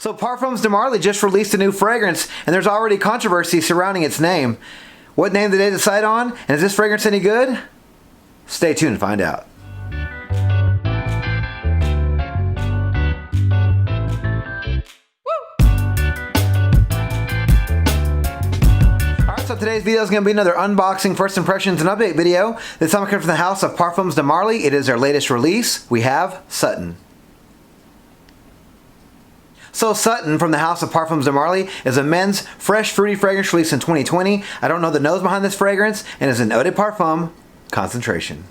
So Parfums de Marly just released a new fragrance, and there's already controversy surrounding its name. What name did they decide on? And is this fragrance any good? Stay tuned to find out. So today's video is going to be another unboxing, first impressions, and update video. This time coming from the house of Parfums de Marly. It is their latest release. We have Sutton. So Sutton from the house of Parfums de Marly is a men's fresh fruity fragrance released in 2020. I don't know the nose behind this fragrance, and is an eau de parfum concentration.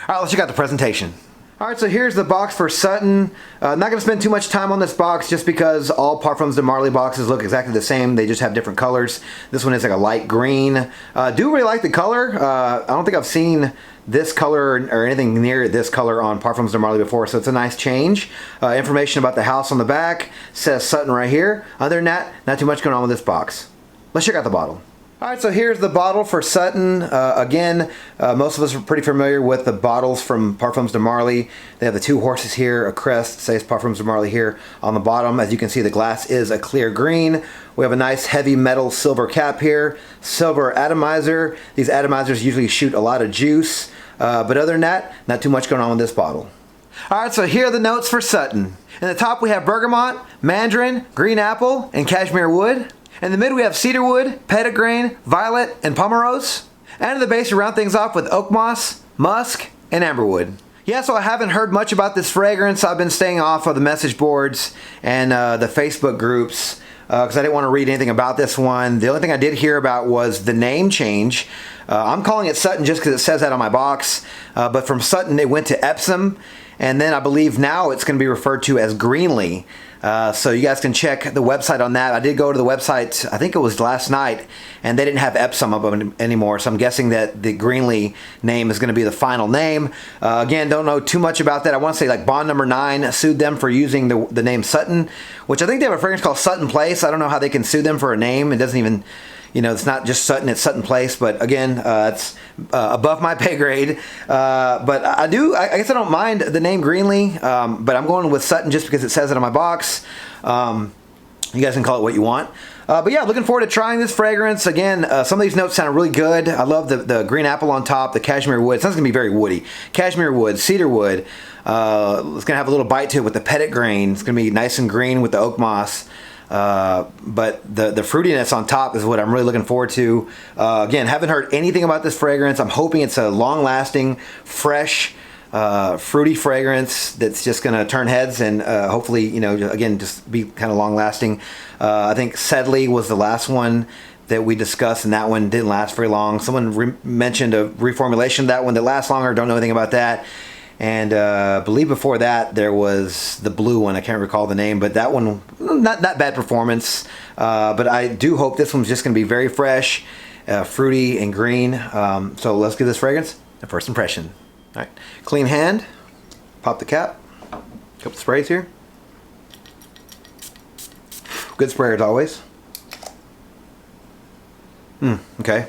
All right, let's check out the presentation. All right, so here's the box for Sutton. Not going to spend too much time on this box just because all Parfums de Marly boxes look exactly the same. They just have different colors. This one is like a light green. Do really like the color. I don't think I've seen this color or anything near this color on Parfums de Marly before, so it's a nice change. Information about the house on the back says Sutton right here. Other than that, not too much going on with this box. Let's check out the bottle. Alright, so here's the bottle for Sutton. Most of us are pretty familiar with the bottles from Parfums de Marly. They have the two horses here, a crest, says Parfums de Marly here on the bottom. As you can see, the glass is a clear green. We have a nice heavy metal silver cap here, silver atomizer. These atomizers usually shoot a lot of juice, but other than that, not too much going on with this bottle. Alright, so here are the notes for Sutton. In the top we have bergamot, mandarin, green apple, and cashmere wood. In the mid we have cedarwood, petitgrain, violet, and pomerose. And in the base we round things off with oak moss, musk, and amberwood. Yeah, so I haven't heard much about this fragrance. I've been staying off of the message boards and the Facebook groups because I didn't want to read anything about this one. The only thing I did hear about was the name change. I'm calling it Sutton just because it says that on my box. But from Sutton it went to Epsom. And then I believe now it's going to be referred to as Greenlee. So you guys can check the website on that. I did go to the website, I think it was last night, and they didn't have Epsom up anymore. So I'm guessing that the Greenlee name is going to be the final name. Again, don't know too much about that. I want to say like Bond Number 9 sued them for using the name Sutton, which I think they have a fragrance called Sutton Place. I don't know how they can sue them for a name. It doesn't even... You know, it's not just Sutton, it's Sutton Place, but again, it's above my pay grade. But I guess I don't mind the name Greenlee, but I'm going with Sutton just because it says it on my box. You guys can call it what you want. But yeah, looking forward to trying this fragrance. Again, some of these notes sound really good. I love the green apple on top, the cashmere wood. It sounds going to be very woody. Cashmere wood, cedar wood. It's going to have a little bite to it with the petitgrain. It's going to be nice and green with the oak moss. But the fruitiness on top is what I'm really looking forward to. Again, haven't heard anything about this fragrance. I'm hoping it's a long-lasting, fresh, fruity fragrance that's just going to turn heads and hopefully, you know, again, just be kind of long-lasting. I think Sedley was the last one that we discussed, and that one didn't last very long. Someone mentioned a reformulation of that one that lasts longer. Don't know anything about that. And I believe before that there was the blue one. I can't recall the name, but that one, not bad performance. But I do hope this one's just going to be very fresh, fruity, and green. So let's give this fragrance a first impression. All right, clean hand. Pop the cap. Couple sprays here. Good sprayer as always. Okay.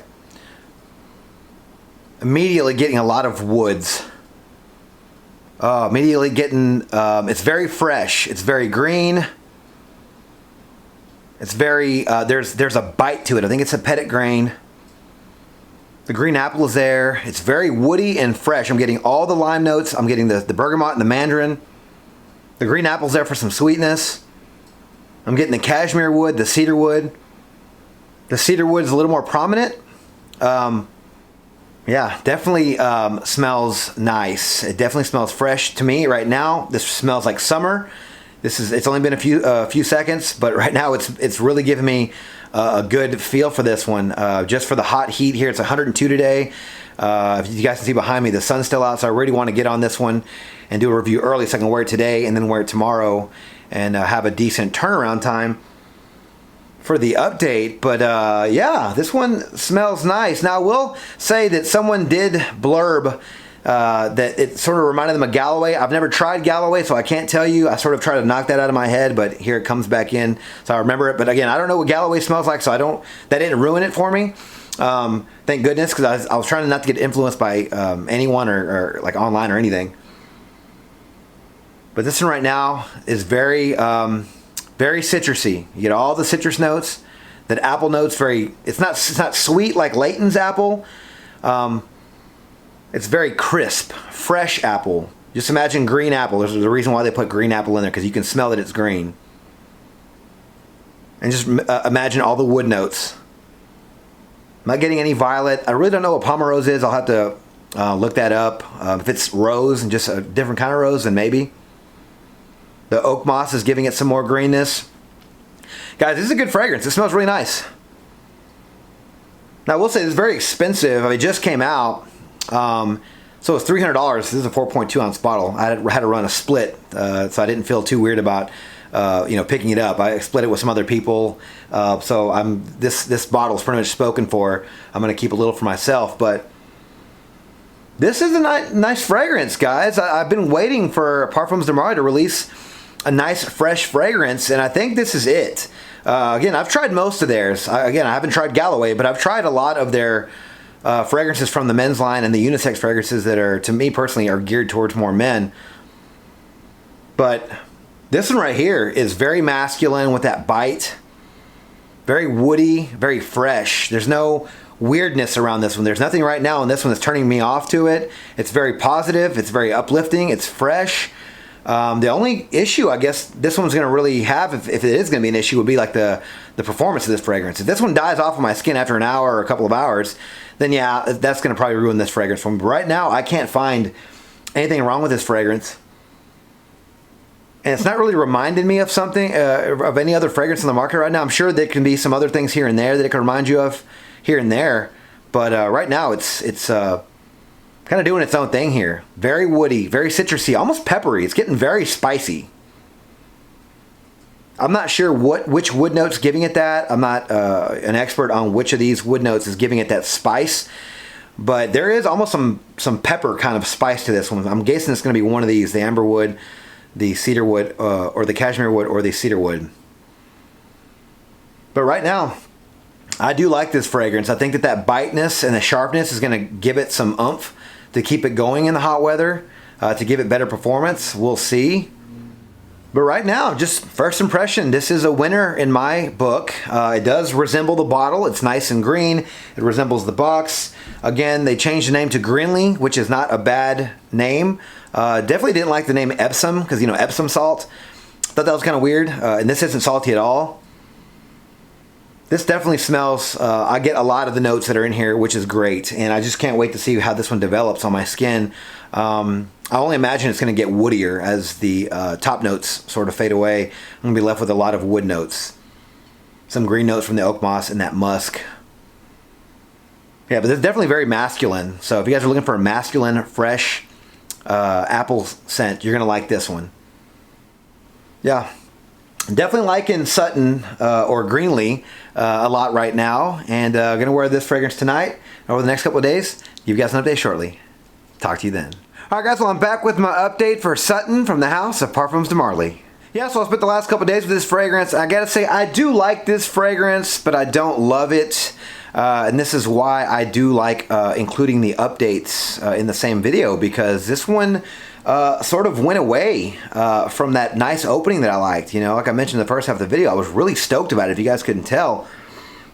Immediately getting a lot of woods. Immediately getting, it's very fresh. It's very green. It's very, there's a bite to it. I think it's a petitgrain. The green apple is there. It's very woody and fresh. I'm getting all the lime notes. I'm getting the bergamot and the mandarin. The green apple's there for some sweetness. I'm getting the cashmere wood, the cedar wood. The cedar wood is a little more prominent. Yeah, definitely smells nice. It definitely smells fresh to me right now. This smells like summer. It's only been a few seconds, but right now it's really giving me a good feel for this one. Just for the hot heat here, it's 102 today. If you guys can see behind me, the sun's still out, so I really want to get on this one and do a review early so I can wear it today and then wear it tomorrow and have a decent turnaround time for the update. But yeah, this one smells nice. Now I will say that someone did blurb that it sort of reminded them of Galloway. I've never tried Galloway, so I can't tell you. I sort of try to knock that out of my head, but here it comes back in, so I remember it. But again, I don't know what Galloway smells like, so that didn't ruin it for me. Thank goodness, because I was trying not to get influenced by anyone or like online or anything. But this one right now is very Very citrusy. You get all the citrus notes. That apple notes it's not sweet like Layton's apple. It's very crisp, fresh apple. Just imagine green apple. There's the reason why they put green apple in there, because you can smell that it's green. And just imagine all the wood notes. I'm not getting any violet. I really don't know what pomerose is. I'll have to look that up. If it's rose and just a different kind of rose, then maybe. The oak moss is giving it some more greenness. Guys, this is a good fragrance. It smells really nice. Now, I will say this is very expensive. I mean, it just came out. So it's $300. This is a 4.2 ounce bottle. I had to run a split, so I didn't feel too weird about picking it up. I split it with some other people, so this bottle is pretty much spoken for. I'm going to keep a little for myself, but this is a nice fragrance, guys. I've been waiting for Parfums de Marly to release a nice fresh fragrance, and I think this is it. Again, I've tried most of theirs. I haven't tried Galloway, but I've tried a lot of their fragrances from the men's line and the unisex fragrances that are, to me personally, are geared towards more men. But this one right here is very masculine with that bite. Very woody, very fresh. There's no weirdness around this one. There's nothing right now in this one that's turning me off to it. It's very positive. It's very uplifting. It's fresh. The only issue I guess this one's going to really have, if it is going to be an issue, would be like the performance of this fragrance. If this one dies off of my skin after an hour or a couple of hours, then yeah, that's going to probably ruin this fragrance for me. But right now, I can't find anything wrong with this fragrance. And it's not really reminding me of something, of any other fragrance on the market right now. I'm sure there can be some other things here and there that it can remind you of here and there. But right now, it's kind of doing its own thing here. Very woody, very citrusy, almost peppery. It's getting very spicy. I'm not sure which wood note's giving it that. I'm not an expert on which of these wood notes is giving it that spice. But there is almost some pepper kind of spice to this one. I'm guessing it's going to be one of these, the amber wood, the cedar wood, or the cashmere wood, or the cedar wood. But right now, I do like this fragrance. I think that biteness and the sharpness is going to give it some oomph to keep it going in the hot weather, to give it better performance. We'll see. But right now, just first impression, this is a winner in my book. It does resemble the bottle. It's nice and green. It resembles the box. Again, they changed the name to Greenlee, which is not a bad name. Definitely didn't like the name Epsom, because, you know, Epsom salt. Thought that was kind of weird. And this isn't salty at all. This definitely smells, I get a lot of the notes that are in here, which is great. And I just can't wait to see how this one develops on my skin. I only imagine it's going to get woodier as the top notes sort of fade away. I'm going to be left with a lot of wood notes. Some green notes from the oak moss and that musk. Yeah, but it's definitely very masculine. So if you guys are looking for a masculine, fresh apple scent, you're going to like this one. Yeah. Definitely liking Sutton or Greenlee a lot right now. And going to wear this fragrance tonight over the next couple of days. Give you guys an update shortly. Talk to you then. Alright guys, well I'm back with my update for Sutton from the house of Parfums de Marly. Yeah, so I spent the last couple of days with this fragrance. I gotta say, I do like this fragrance, but I don't love it. And this is why I do like including the updates in the same video, because this one sort of went away from that nice opening that I liked. You know, like I mentioned in the first half of the video, I was really stoked about it, if you guys couldn't tell.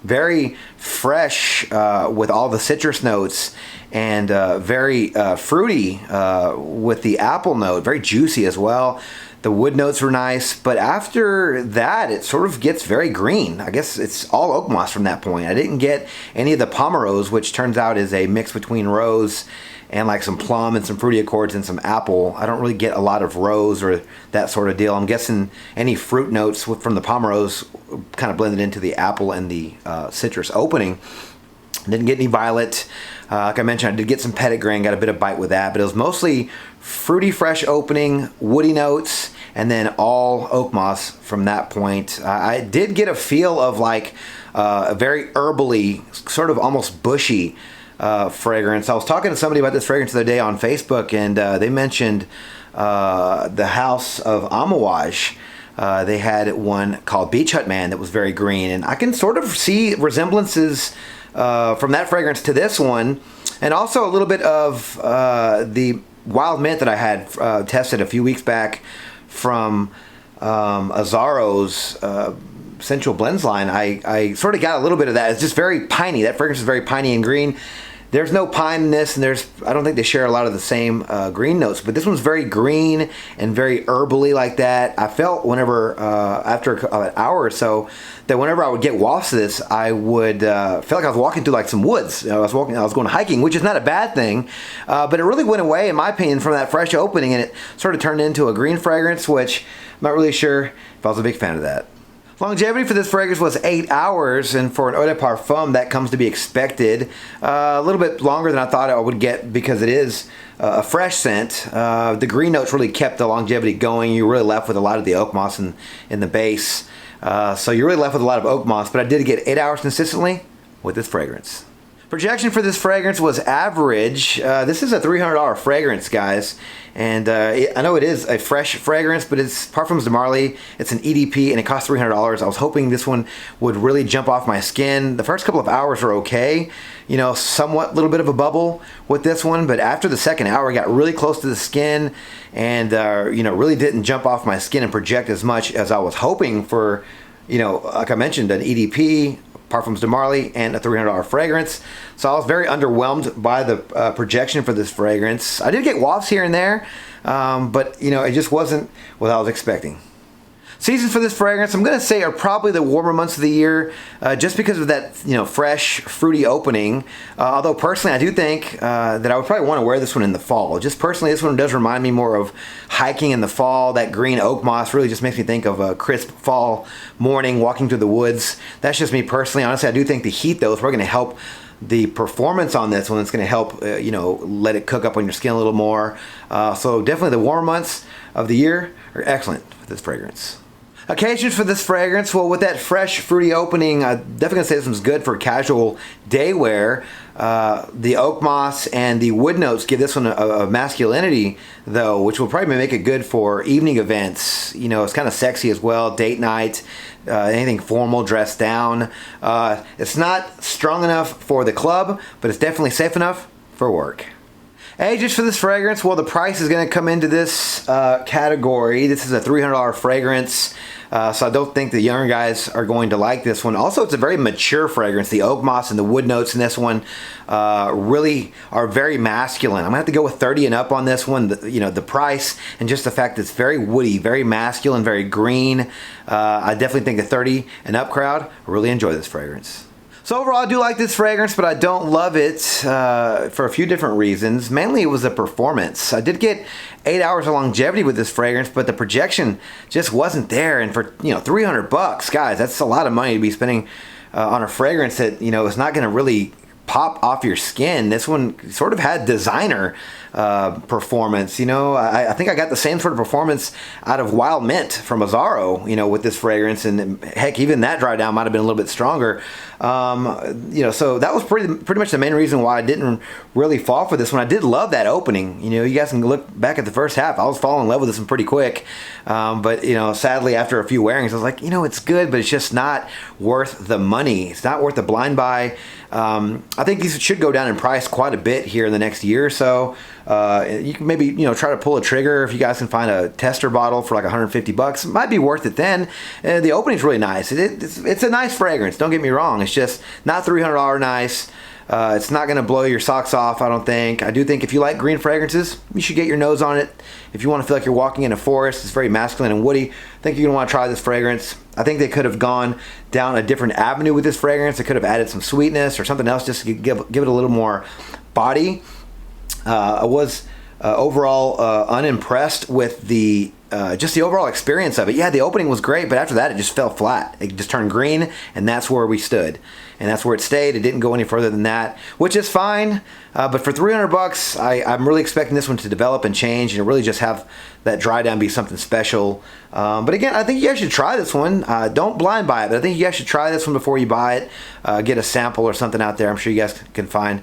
Very fresh with all the citrus notes, and very fruity with the apple note. Very juicy as well. The wood notes were nice, but after that, it sort of gets very green. I guess it's all oak moss from that point. I didn't get any of the pomerose, which turns out is a mix between rose and like some plum and some fruity accords and some apple. I don't really get a lot of rose or that sort of deal. I'm guessing any fruit notes from the pomerose kind of blended into the apple and the citrus opening. Didn't get any violet. Like I mentioned, I did get some petitgrain, got a bit of bite with that, but it was mostly fruity, fresh opening, woody notes, and then all oak moss from that point. I did get a feel of like a very herbally, sort of almost bushy fragrance. I was talking to somebody about this fragrance the other day on Facebook, and they mentioned the house of Amouage. They had one called Beach Hut Man that was very green, and I can sort of see resemblances from that fragrance to this one, and also a little bit of the wild mint that I had tested a few weeks back from Azzaro's Sensual Blends line, I sort of got a little bit of that. It's just very piney. That fragrance is very piney and green. There's no pine in this, and I don't think they share a lot of the same green notes, but this one's very green and very herbally like that. I felt whenever, after an hour or so, that whenever I would get wafts of this, I would feel like I was walking through like some woods. I was going hiking, which is not a bad thing, but it really went away, in my opinion, from that fresh opening, and it sort of turned into a green fragrance, which I'm not really sure if I was a big fan of that. Longevity for this fragrance was 8 hours, and for an eau de parfum, that comes to be expected. A little bit longer than I thought I would get because it is a fresh scent. The green notes really kept the longevity going. You're really left with a lot of the oak moss in the base. So you're really left with a lot of oak moss, but I did get 8 hours consistently with this fragrance. Projection for this fragrance was average. This is a $300 fragrance, guys. And I know it is a fresh fragrance, but it's Parfums de Marly. It's an EDP, and it costs $300. I was hoping this one would really jump off my skin. The first couple of hours were okay. You know, somewhat little bit of a bubble with this one, but after the second hour, it got really close to the skin and, you know, really didn't jump off my skin and project as much as I was hoping for, you know, like I mentioned, an EDP, Parfums de Marly, and a $300 fragrance. So I was very underwhelmed by the projection for this fragrance. I did get wafts here and there, but you know, it just wasn't what I was expecting. Seasons for this fragrance, I'm going to say, are probably the warmer months of the year, just because of that, you know, fresh, fruity opening. Although personally, I do think that I would probably want to wear this one in the fall. Just personally, this one does remind me more of hiking in the fall. That green oak moss really just makes me think of a crisp fall morning walking through the woods. That's just me personally. Honestly, I do think the heat, though, is probably going to help the performance on this one. It's going to help, you know, let it cook up on your skin a little more. So definitely the warmer months of the year are excellent with this fragrance. Occasions for this fragrance, well, with that fresh, fruity opening, I'm definitely going to say this one's good for casual day wear. The oak moss and the wood notes give this one a masculinity, though, which will probably make it good for evening events. You know, it's kind of sexy as well, date night, anything formal, dressed down. It's not strong enough for the club, but it's definitely safe enough for work. Ages for this fragrance, well, the price is going to come into this category. This is a $300 fragrance, so I don't think the younger guys are going to like this one. Also, it's a very mature fragrance. The oak moss and the wood notes in this one really are very masculine. I'm going to have to go with 30 and up on this one. You know, the price and just the fact that it's very woody, very masculine, very green. I definitely think the 30 and up crowd really enjoy this fragrance. So overall, I do like this fragrance, but I don't love it for a few different reasons. Mainly, it was the performance. I did get 8 hours of longevity with this fragrance, but the projection just wasn't there. And for, you know, $300, guys, that's a lot of money to be spending on a fragrance that, you know, is not going to really pop off your skin. This one sort of had designer performance. You know, I think I got the same sort of performance out of Wild Mint from Azzaro, you know, with this fragrance, and heck, even that dry down might have been a little bit stronger. You know, so that was pretty much the main reason why I didn't really fall for this one. I did love that opening. You know, you guys can look back at the first half. I was falling in love with this one pretty quick. But, you know, sadly, after a few wearings, I was like, you know, it's good, but it's just not worth the money. It's not worth the blind buy. I think these should go down in price quite a bit here in the next year or so. You can maybe, you know, try to pull a trigger if you guys can find a tester bottle for like $150. It might be worth it then. The opening's really nice. It's a nice fragrance. Don't get me wrong. It's just not $300 nice. It's not going to blow your socks off, I don't think. I do think if you like green fragrances, you should get your nose on it. If you want to feel like you're walking in a forest, it's very masculine and woody, I think you're going to want to try this fragrance. I think they could have gone down a different avenue with this fragrance. They could have added some sweetness or something else just to give it a little more body. I was overall unimpressed with the just the overall experience of it. Yeah, the opening was great, but after that, it just fell flat. It just turned green, and that's where we stood. And that's where it stayed. It didn't go any further than that, which is fine. But for $300, I'm really expecting this one to develop and change and really just have that dry down be something special. But again, I think you guys should try this one. Don't blind buy it, but I think you guys should try this one before you buy it. Get a sample or something out there. I'm sure you guys can find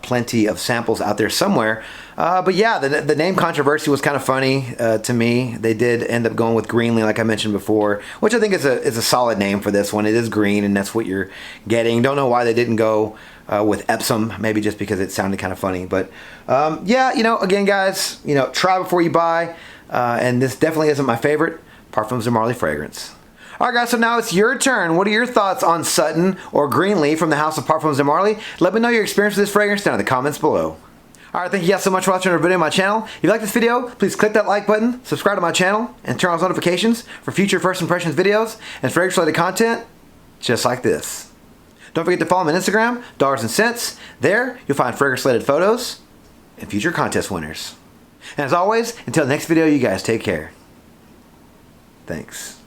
plenty of samples out there somewhere. But yeah, the name controversy was kind of funny to me. They did end up going with Greenlee, like I mentioned before, which I think is a solid name for this one. It is green, and that's what you're getting. Don't know why they didn't go with Epsom, maybe just because it sounded kind of funny. But yeah, you know, again, guys, you know, try before you buy. And this definitely isn't my favorite Parfums de Marly fragrance. Alright guys, so now it's your turn. What are your thoughts on Sutton or Greenlee from the House of Parfums de Marly? Let me know your experience with this fragrance down in the comments below. Alright, thank you guys so much for watching our video on my channel. If you like this video, please click that like button, subscribe to my channel, and turn on notifications for future first impressions videos and fragrance related content just like this. Don't forget to follow me on Instagram, Dollars and Cents. There, you'll find fragrance related photos and future contest winners. And as always, until the next video, you guys take care. Thanks.